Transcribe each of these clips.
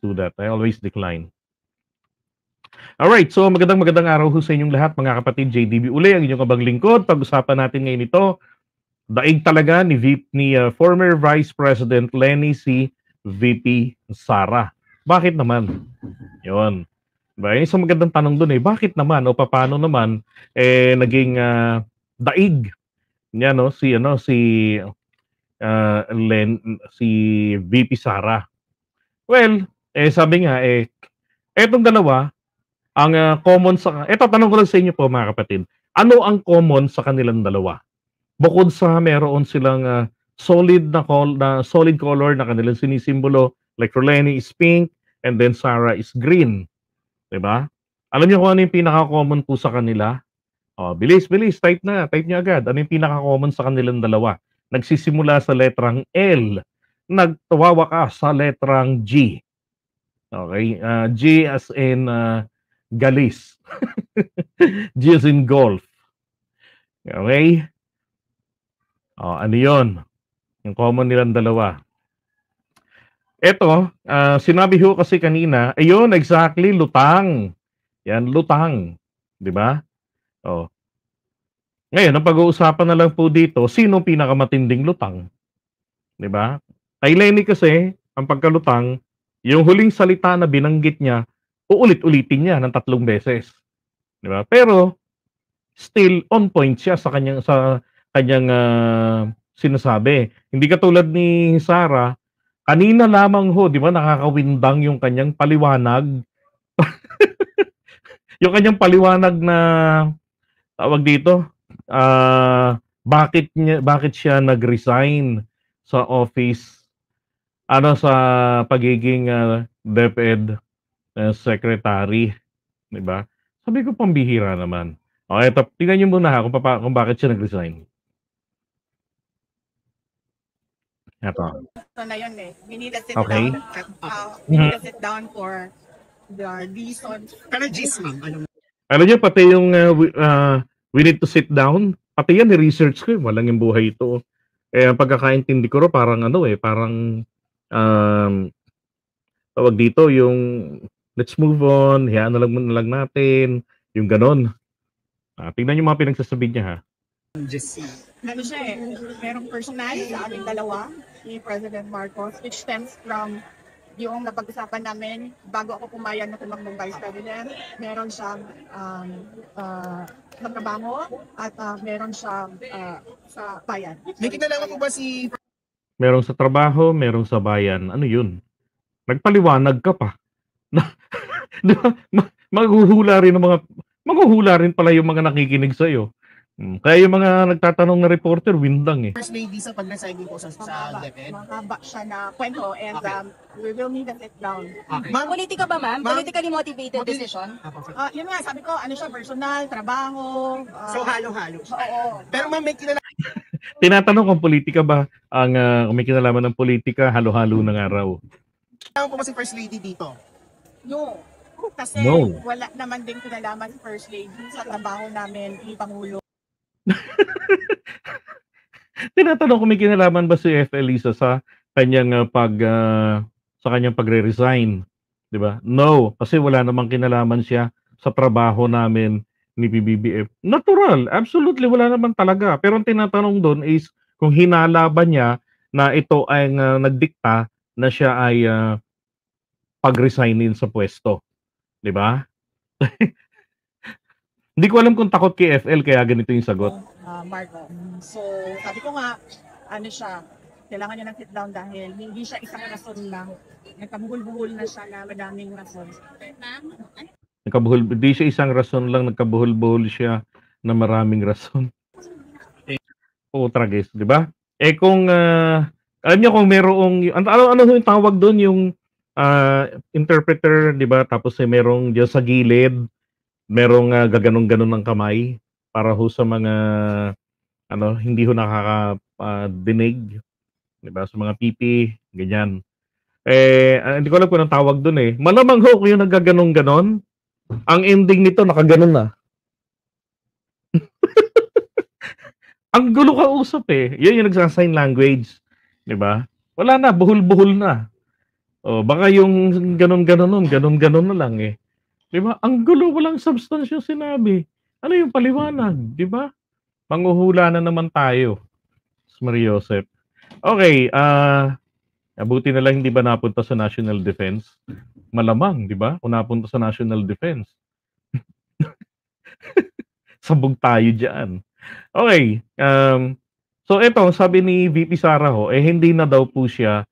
do that. I always decline. Alright, so magandang araw ho sa inyong lahat mga kapatid. JDB uli, ang inyong kabang lingkod. Pag-usapan natin ngayon ito, daig talaga ni former Vice President Lenny C. VP Sara. Bakit naman? Yun. Diba? Yung isang magandang tanong dun bakit naman o paano naman naging daig niya si VP Sara. Well, sabi nga etong dalawa ang common sa tanong ko lang sa inyo po mga kapatid. Ano ang common sa kanilang dalawa? Bukod sa meron silang solid color na kanilang sinisimbolo, like Lenny is pink and then Sara is green. 'Di ba? Alam niyo kung ano yung pinaka-common po sa kanila? Oh, bilis, type niyo agad. Ano yung pinaka-common sa kanilang dalawa? Nagsisimula sa letrang L, nagwawakas sa letrang G. Okay? G as in galis. G as in golf. Okay? Oh, ano yun? Yung common nilang dalawa. Ito, sinabi ho kasi kanina, ayun, exactly, lutang. Yan, lutang. Di ba? Oh. Ngayon, ang pag-uusapan na lang po dito, sino pinakamatinding lutang? Di ba? Kay Lenny kasi, ang pagkalutang, yung huling salita na binanggit niya, uulit-ulitin niya ng 3 beses. Di ba? Pero, still on point siya sa kanyang sinasabi. Hindi katulad ni Sara, kanina lamang ho, di ba, nakakawindang yung kanyang paliwanag. Yung kanyang paliwanag na tawag dito, bakit siya nag-resign sa office sa pagiging DepEd secretary, di ba? Sabi ko pambihira naman. Okay, tingnan niyo muna kung bakit siya nag-resign. Ito. So na yun we need a sit down. We need a sit down for the reason. Pero G's, ma'am, alam niyo, pati yung we need to sit down, pati yan, research ko, walang yung buhay ito. Ang pagkakaintindi ko parang parang tawag dito, yung let's move on, hayaan na lang natin, yung ganon. Tingnan niyo mga pinagsasabi niya, ha. Ano siya merong personal sa aming dalawa, ni President Marcos, which stems from yung napag-usapan namin bago ako pumayag na tumakbong Vice President. Meron siyang magtrabaho at meron siyang sa bayan. May kinalaman po ba si... Merong sa trabaho, merong sa bayan. Ano yun? Nagpaliwanag ka pa. Di ba? Maghuhula rin pala yung mga nakikinig sa'yo. Kaya yung mga nagtatanong na reporter, windang First lady sa pag-resigning po sa DepEd. Mahaba siya na kwento and we will need a sit down. Okay. Ma'am, politika ba ma'am? Politically motivated decision? Yun nga, sabi ko, ano siya, personal, trabaho. So halo-halo. Oo. Pero ma'am, may kinalaman. Tinatanong kung politika ba ang kung may kinalaman ng politika, halo-halo ng araw. Po ba si First Lady dito? No. Kasi No. wala naman din kinalaman si First Lady sa trabaho namin ni Pangulo. Tinatanong kung may kinalaman ba si FL Lisa sa kanyang pagre-resign, 'di ba? No, kasi wala namang kinalaman siya sa trabaho namin ni PBBM. Natural, absolutely wala naman talaga. Pero ang tinatanong doon is kung hinala ba niya na ito ay nagdikta na siya ay pag-resignin sa pwesto, 'di ba? Hindi ko alam kung takot kay FL kaya ganito yung sagot. Marco. So, sabi ko nga, ano siya, kailangan niya ng sit down dahil hindi siya isang rason lang. Nagkabuhol-buhol na siya na madaming rason. Hindi siya isang rason lang, nagkabuhol-buhol siya na maraming rason. Tragis, di ba? Kung, alam niyo kung merong, ano yung tawag doon, yung interpreter, di ba? Tapos merong dyan sa gilid, merong gaganong-ganon ng kamay para ho sa mga hindi ho nakakadinig, di ba? Sa mga pipi, ganyan. Hindi ko alam kung anong tawag doon Malamang ho kung yung nagaganong-ganon, ang ending nito nakaganon na. Ang gulo kausap Yan yung nagsa-sign language, di ba? Wala na, buhol-buhol na. Baka yung ganun na lang eh. 'Di ba? Ang gulo, walang substance yung sinabi. Ano yung paliwanag, 'di ba? Manghuhula na naman tayo. Mariosep. Okay, buti na lang hindi ba napunta sa national defense? Malamang, 'di ba? Kung napunta sa national defense, sabog tayo diyan. Okay, so eto sabi ni VP Sara ho, hindi na daw po siya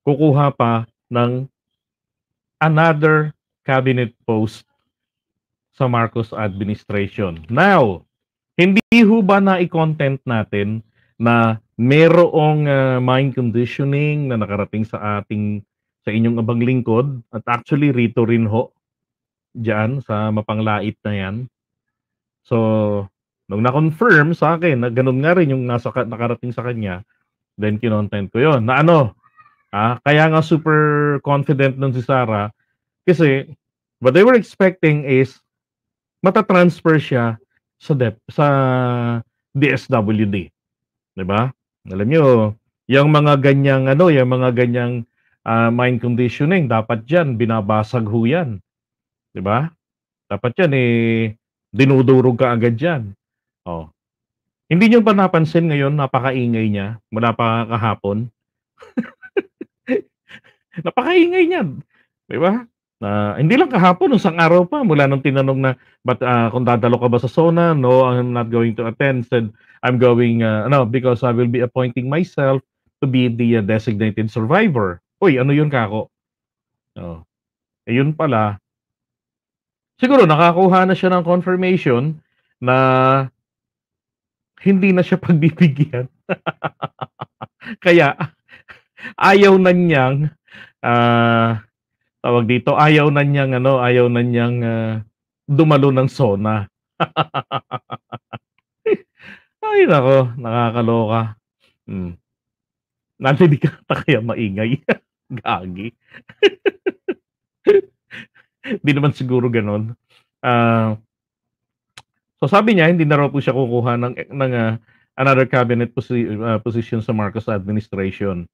kukuha pa ng another cabinet post sa Marcos administration. Now, hindi ho ba na-content natin na merong mind conditioning na nakarating sa inyong abang lingkod at actually rito rin ho diyan sa mapanglait na yan. So, nung na-confirm sa akin na ganun nga rin yung nakarating sa kanya, then kinontent ko yon na ano, kaya nga super confident nun si Sara kasi what they were expecting is matatransfer siya sa DSWD, 'di ba? Alam niyo, yung mga ganyang mind conditioning dapat diyan binabasag ho yan, 'di ba? Dapat yan dinudurog ka agad diyan. Oh. Hindi niyo ba napansin ngayon napakaingay niya mula pa kahapon? Napakaingay niyan, 'di ba? Hindi lang kahapon, isang araw pa mula nung tinanong na kung dadalo ka ba sa SONA? No, I'm not going to attend. Said I'm going because I will be appointing myself to be the designated survivor. Uy, ano 'yun kako? Oh. Yun pala. Siguro nakakuha na siya ng confirmation na hindi na siya pagbibigyan. Kaya ayaw na niyang tawag dito, ayaw na niyang dumalo ng SONA. Ay nako, nakakaloka. Narinig ka kaya maingay? Gagi. Di naman siguro gano'n. So sabi niya hindi na raw po siya kukuha ng another cabinet position sa Marcos administration.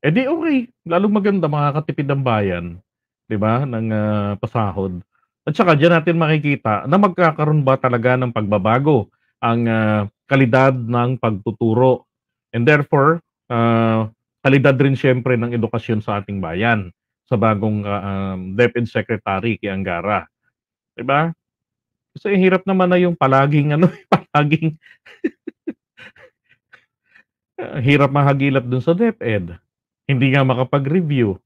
Di okay, lalong maganda, makakatipid ang bayan, 'di ba, ng pasahod. At saka diyan natin makikita na magkakaroon ba talaga ng pagbabago ang kalidad ng pagtuturo. And therefore, kalidad rin siyempre ng edukasyon sa ating bayan sa bagong DepEd Secretary kay Angara. 'Di ba? Kasi hirap naman na yung palaging palaging hirap mahagilap dun sa DepEd. Hindi nga makapag-review.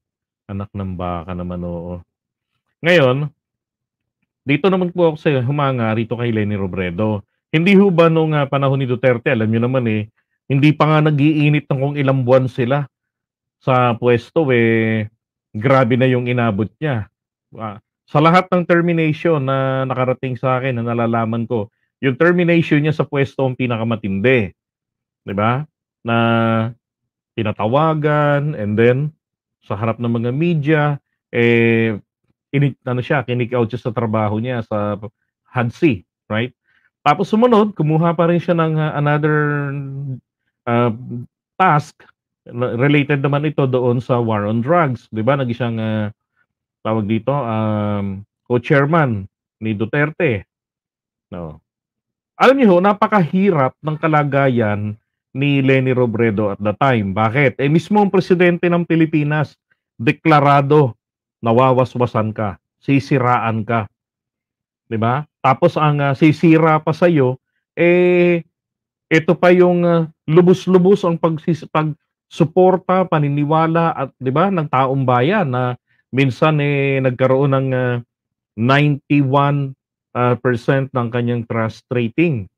Anak ng baka naman, oo. Ngayon, dito naman po ako humanga rito kay Leni Robredo. Hindi ho ba nung panahon ni Duterte, alam niyo naman hindi pa nga nag-iinit ng kung ilang buwan sila sa pwesto, grabe na yung inabot niya. Sa lahat ng termination na nakarating sa akin, na nalalaman ko, yung termination niya sa pwesto ang pinakamatindi. 'Di ba? Na tinatawagan and then sa harap ng mga media, kinik out siya sa trabaho niya sa HADSI, right? Tapos sumunod, kumuha pa rin siya ng another task related naman ito doon sa war on drugs, 'di ba? Naging siyang tawag dito, co-chairman ni Duterte. No. Alam niyo, napakahirap ng kalagayan ni Leni Robredo at the time. Bakit? Mismo ang presidente ng Pilipinas, deklarado, nawawaswasan ka, sisiraan ka. 'Di ba? Tapos ang sisira pa sa iyo, ito pa yung lubos-lubos ang pagsuporta, paniniwala at 'di ba ng taong bayan na minsan nagkaroon ng 91% ng kanyang trust rating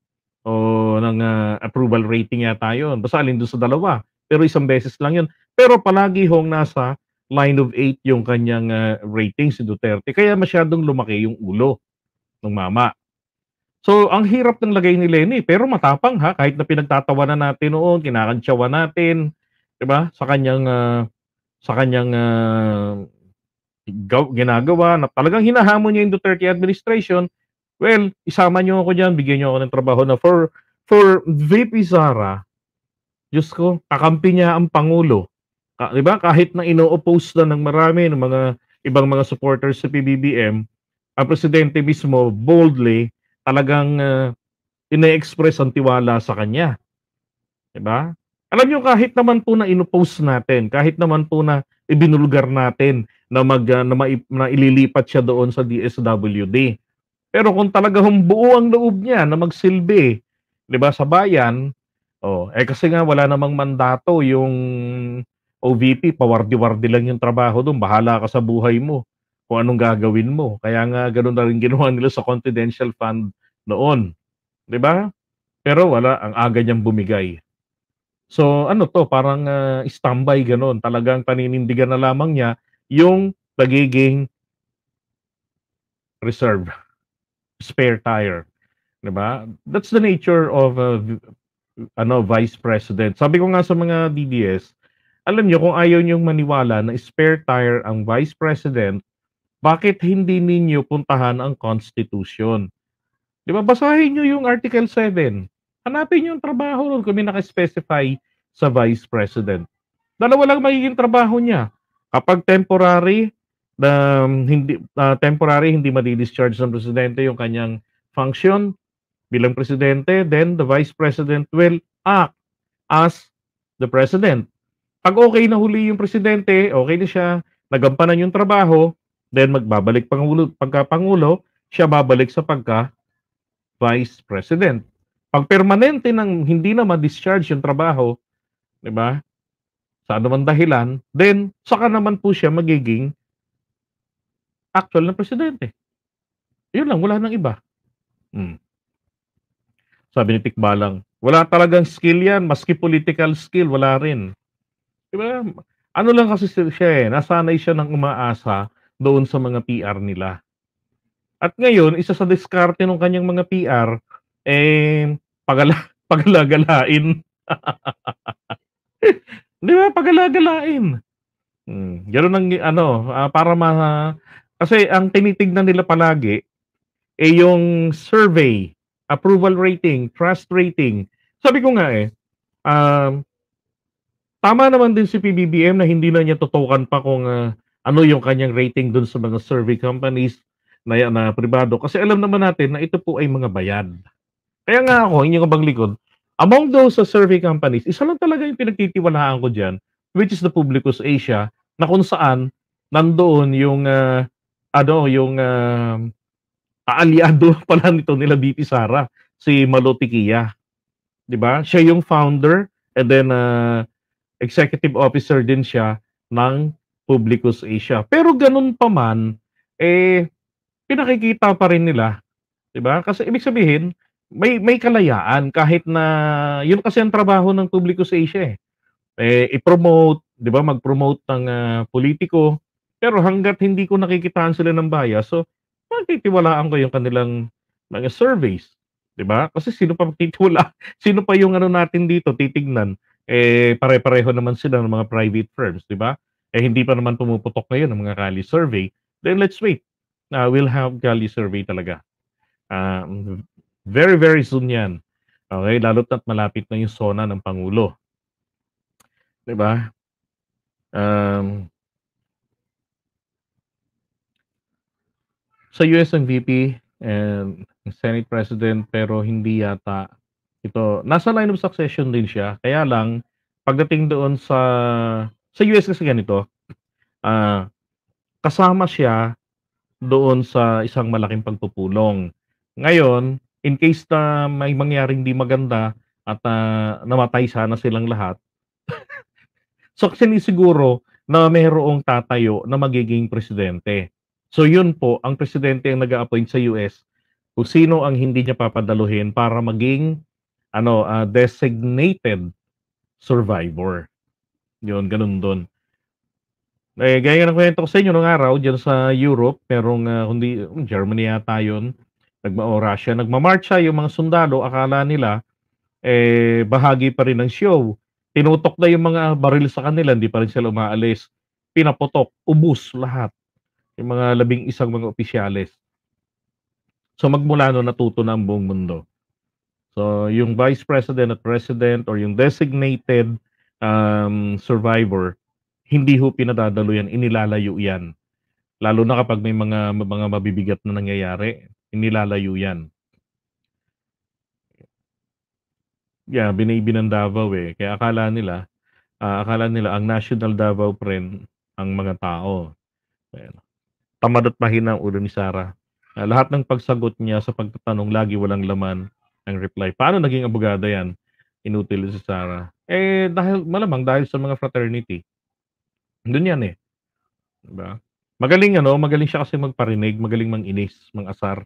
o ng approval rating yata yun. Basta alin doon sa dalawa. Pero isang beses lang yun. Pero palagi hong nasa line of 8 yung kanyang rating si Duterte. Kaya masyadong lumaki yung ulo ng mama. So, ang hirap ng lagay ni Leni. Pero matapang kahit na pinagtatawanan natin noon, kinakantsawan natin, 'di ba? Sa kanyang ginagawa na talagang hinahamon niya yung Duterte administration. Well, isama niyo ako diyan, bigyan niyo ako ng trabaho na for VP Sara, Diyos ko, kakampi niya ang Pangulo. 'Di ba? Kahit na ino-oppose na ng marami ng mga ibang mga supporters sa PBBM, ang presidente mismo boldly talagang, ine-express ang tiwala sa kanya, 'di ba? Alam niyo kahit naman po na ino-post natin, kahit naman po na ibinulgar natin na na ililipat siya doon sa DSWD. Pero kung talagang buo ang loob niya na magsilbi, 'di ba, sa bayan, kasi nga wala namang mandato yung OVP, pawardi-wardi lang yung trabaho dun, bahala ka sa buhay mo, kung anong gagawin mo. Kaya nga gano'n na rin ginawa nila sa confidential fund noon, 'di ba? Pero wala, ang aga niyang bumigay. So ano 'to, parang, standby gano'n, talagang paninindigan na lamang niya yung pagiging reserve, spare tire, 'di ba? That's the nature of, vice president. Sabi ko nga sa mga DDS, alam niyo kung ayaw niyong maniwala na spare tire ang vice president, bakit hindi ninyo puntahan ang Constitution? 'Di ba, basahin niyo yung Article 7. Hanapin niyo yung trabaho ro'n kung may naka-specify sa vice president. Dalawa lang magiging trabaho niya. Kapag temporary hindi madi-discharge ng presidente yung kanyang function bilang presidente, then the vice president will act as the president. 'Pag okay na huli yung presidente, okay na siya, nagampanan yung trabaho, then pagka-pangulo, siya babalik sa pagka-vice president. 'Pag permanente nang hindi na ma-discharge yung trabaho, 'di ba, sa anumang dahilan, then saka naman po siya magiging actual na presidente. Yun lang, wala ng iba. Hmm. Sabi ni Tikbalang, wala talagang skill yan, maski political skill, wala rin. 'Di ba? Ano lang kasi siya, nasanay siya ng umaasa doon sa mga PR nila. At ngayon, isa sa diskarte ng kanyang mga PR, pagalagalain. 'Di ba, pagalagalain. Gano'n ang para kasi ang tinitignan nila palagi, yung survey, approval rating, trust rating. Sabi ko nga, um tama naman din si PBBM na hindi na niya tutukan pa kung, ano yung kanyang rating dun sa mga survey companies na pribado kasi alam naman natin na ito po ay mga bayad. Kaya nga ako, inyong kabanglikod, among those sa survey companies, isa lang talaga yung pinagtitiwalaan ko diyan, which is the Publicus Asia, na kung saan nandoon yung, kaalyado pala nito nila VP Sara, si Malo Tiquia, 'di ba? Siya yung founder and then, executive officer din siya ng Publicus Asia. Pero ganun pa man, pinakikita pa rin nila, 'di ba? Kasi ibig sabihin, may kalayaan kahit na yun kasi ang trabaho ng Publicus Asia, i-promote, 'di ba, mag-promote ng, politiko. Pero hangga't hindi ko nakikitaan sila ng bias, so pagtitiwalaan ko yung kanilang mga surveys, 'di ba? Kasi sino pa sino pa yung natin dito titignan, pare-pareho naman sila ng mga private firms, 'di ba? Hindi pa naman pumuputok ngayon ang mga Cali survey, then let's wait. We'll have Cali survey talaga. Very, very soon 'yan. Okay, lalo't na't malapit na yung SONA ng Pangulo. 'Di ba? Sa US ang VP and Senate President pero hindi yata ito nasa line of succession din siya. Kaya lang pagdating doon sa US kasi ganito, kasama siya doon sa isang malaking pagpupulong. Ngayon, in case na may mangyaring di maganda at, namatay sana silang lahat, so sinisiguro na mayroong tatayo na magiging presidente. So yun po, ang presidente ang nag-a-appoint sa US kung sino ang hindi niya papadaluhin para maging designated survivor. Yun, ganun dun. Gaya ng kwento ko sa inyo nung araw diyan sa Europe, merong, kundi Germany yata yun, Russia, nagmamarcha yung mga sundalo, akala nila, bahagi pa rin ng show. Tinutok na yung mga baril sa kanila, hindi pa rin sila umaalis. Pinaputok, ubos lahat. Yung mga 11 mga opisyales. So magmula no'n natuto na ang buong mundo. So, yung vice president at president or yung designated survivor, hindi ho pinadadalo yan, inilalayo yan. Lalo na kapag may mga mabibigat na nangyayari, inilalayo yan. Yeah, binibi ng Davao eh. Kaya akala nila ang National Davao Friend ang mga tao. Ayan. Tamad at mahina ang ulo ni Sara. Lahat ng pagsagot niya sa pagtatanong lagi walang laman ang reply. Paano naging abogada yan? Inutil si Sara. Malamang dahil sa mga fraternity. Doon yan eh. Diba? Magaling siya kasi magparinig, magaling manginis, mangasar.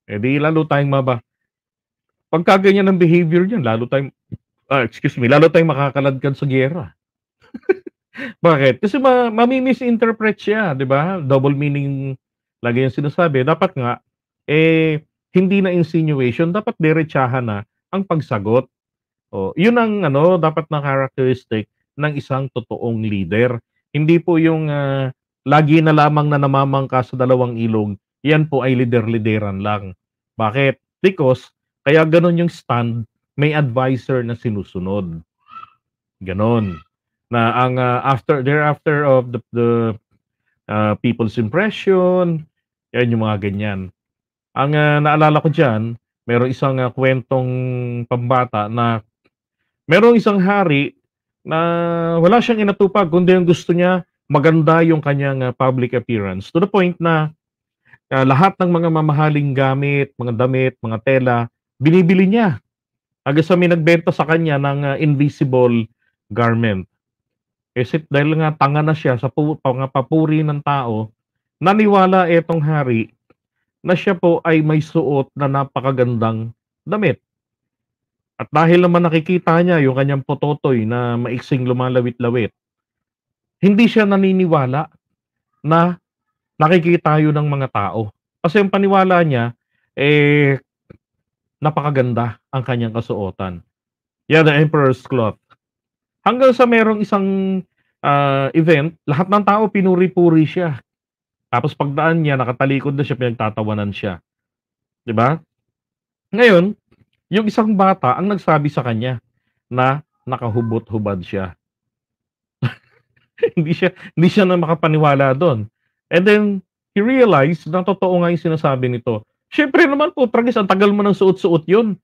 Di lalo tayong pagka ganyan ang behavior niyan, lalo tayong makakaladkad sa giyera. Bakit? Kasi mami-misinterpret siya, 'di ba? Double meaning lagi yung sinasabi. Dapat nga hindi na insinuation, dapat diretsahan na ang pagsagot. Yun ang dapat na characteristic ng isang totoong leader. Hindi po yung lagi na lamang na namamangka sa dalawang ilog, yan po ay lider-lideran lang. Bakit? Because kaya ganon yung stand, may advisor na sinusunod. Ganon. Na ang thereafter of the people's impression, yan yung mga ganyan. Ang naalala ko dyan, merong isang kwentong pambata na merong isang hari na wala siyang inatupag, kundi ang gusto niya, maganda yung kanyang public appearance. To the point na lahat ng mga mamahaling gamit, mga damit, mga tela, binibili niya. Hanggang sa may nagbenta sa kanya ng invisible garment. Dahil nga tanga na siya sa papuri ng tao, naniwala etong hari na siya po ay may suot na napakagandang damit. At dahil naman nakikita niya yung kanyang pototoy na maiksing lumalawit-lawit, hindi siya naniniwala na nakikita yun ng mga tao. Kasi yung paniwala niya, napakaganda ang kanyang kasuotan. Yeah, the Emperor's Cloth. Hanggang sa merong isang event, lahat ng tao pinuri-puri siya. Tapos pagdaan niya, nakatalikod na siya, pinagtatawanan siya. 'Di ba? Ngayon, yung isang bata ang nagsabi sa kanya na nakahubot-hubad siya. hindi siya na makapaniwala doon. And then he realized na totoo nga yung sinasabi nito. Siyempre naman po, tragis, ang tagal mo ng suot-suot yun.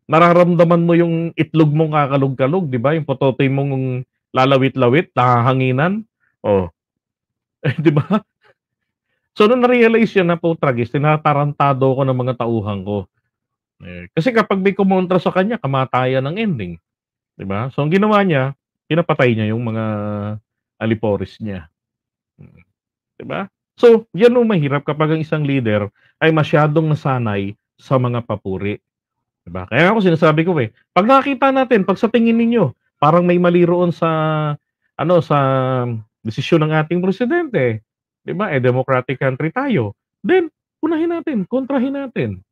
Nararamdaman mo yung itlog mong kakalog-kalog, di ba? Yung pototoy mong lalawit-lawit, nakahanginan. Di ba? So, nung na-realize yun na po, tragis, tinatarantado ko ng mga tauhan ko. Kasi kapag may kumontra sa kanya, kamatayan ang ending. Di ba? So, ang ginawa niya, pinapatay niya yung mga aliporis niya. Di ba? So, yan ang mahirap kapag ang isang leader ay masyadong nasanay sa mga papuri. Diba? Kaya ako sinasabi ko pag nakita natin, pag sa tingin ninyo, parang may mali roon sa desisyon ng ating presidente, diba? Democratic country tayo. Then, unahin natin, kontrahin natin.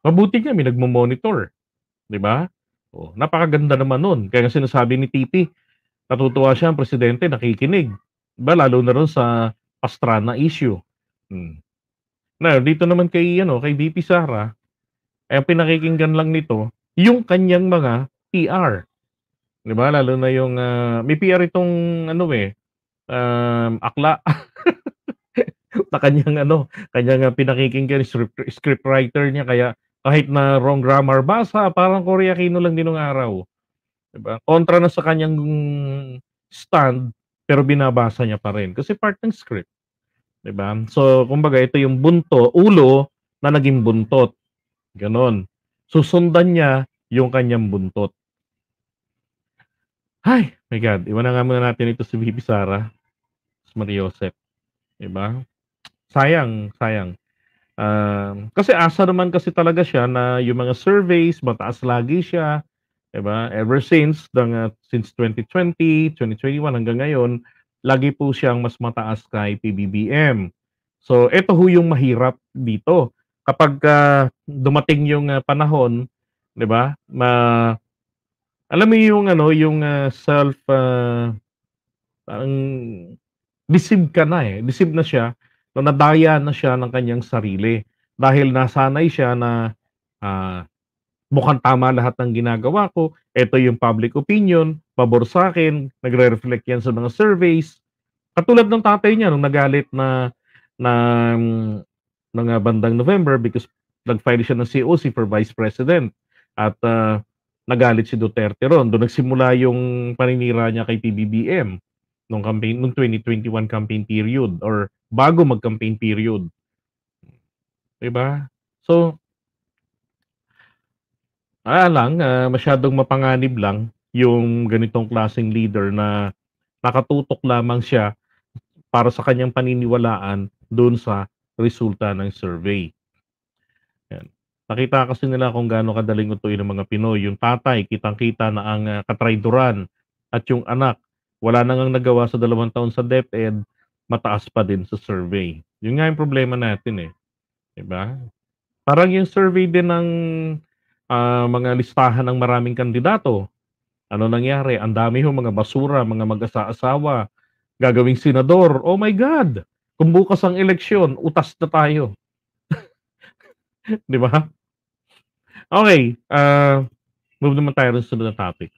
Mabuti nga, may nagmo-monitor. Diba? Napakaganda naman nun. Kaya sinasabi ni Titi, natutuwa siya ang presidente, nakikinig. Diba? Lalo na ron sa Pastrana issue. Na dito naman kay VP Sara, ang pinakikinggan lang nito yung kanyang mga PR. 'Di ba? Lalo na yung may PR itong akla na kanyang pinakikinggan, scriptwriter niya, kaya kahit na wrong grammar basa, parang Korea Aquino lang din ng araw. 'Di ba? Kontra na sa kanyang stand, pero binabasa niya pa rin kasi part ng script. 'Di ba? So, kumbaga ito yung ulo na naging buntot. Ganon. Susundan niya yung kanyang buntot. Ay, my God. Iwan na nga muna natin ito si VP Sara. Maria Joseph. 'Di ba? Sayang. Kasi asa naman kasi talaga siya na yung mga surveys, mataas lagi siya. 'Di ba? Ever since 2020, 2021 hanggang ngayon, lagi po siyang mas mataas kay PBBM. So, ito ho yung mahirap dito. Kapag dumating yung panahon, 'di ba? Alam mo yung self parang deceive ka na Deceive na siya, na nadaya na siya ng kanyang sarili dahil nasanay siya na mukhang tama lahat ng ginagawa ko. Ito yung public opinion, pabor sa akin, nagre-reflect yan sa mga surveys. Katulad ng tatay niya nung nagalit na bandang November because nag-file siya ng COC for Vice President at nagalit si Duterte ron. Doon nagsimula yung paninira niya kay PBBM nung 2021 campaign period or bago mag-campaign period. Diba? So, masyadong mapanganib lang yung ganitong klaseng leader na nakatutok lamang siya para sa kanyang paniniwalaan doon sa resulta ng survey. Yan. Nakita kasi nila kung gaano kadaling utuin ng mga Pinoy. Yung tatay, kitang-kita na ang katrayduran at yung anak, wala nang nagawa sa 2 taon sa DepEd, mataas pa din sa survey. Yun nga yung problema natin eh. Diba? Parang yung survey din ng mga listahan ng maraming kandidato. Ano nangyari? Ang dami ho mga basura, mga mag-asa-asawa, gagawing senador. Oh my God! Kung bukas ang eleksyon, utas na tayo. Di ba? Okay. Move naman tayo sa sunod na topic.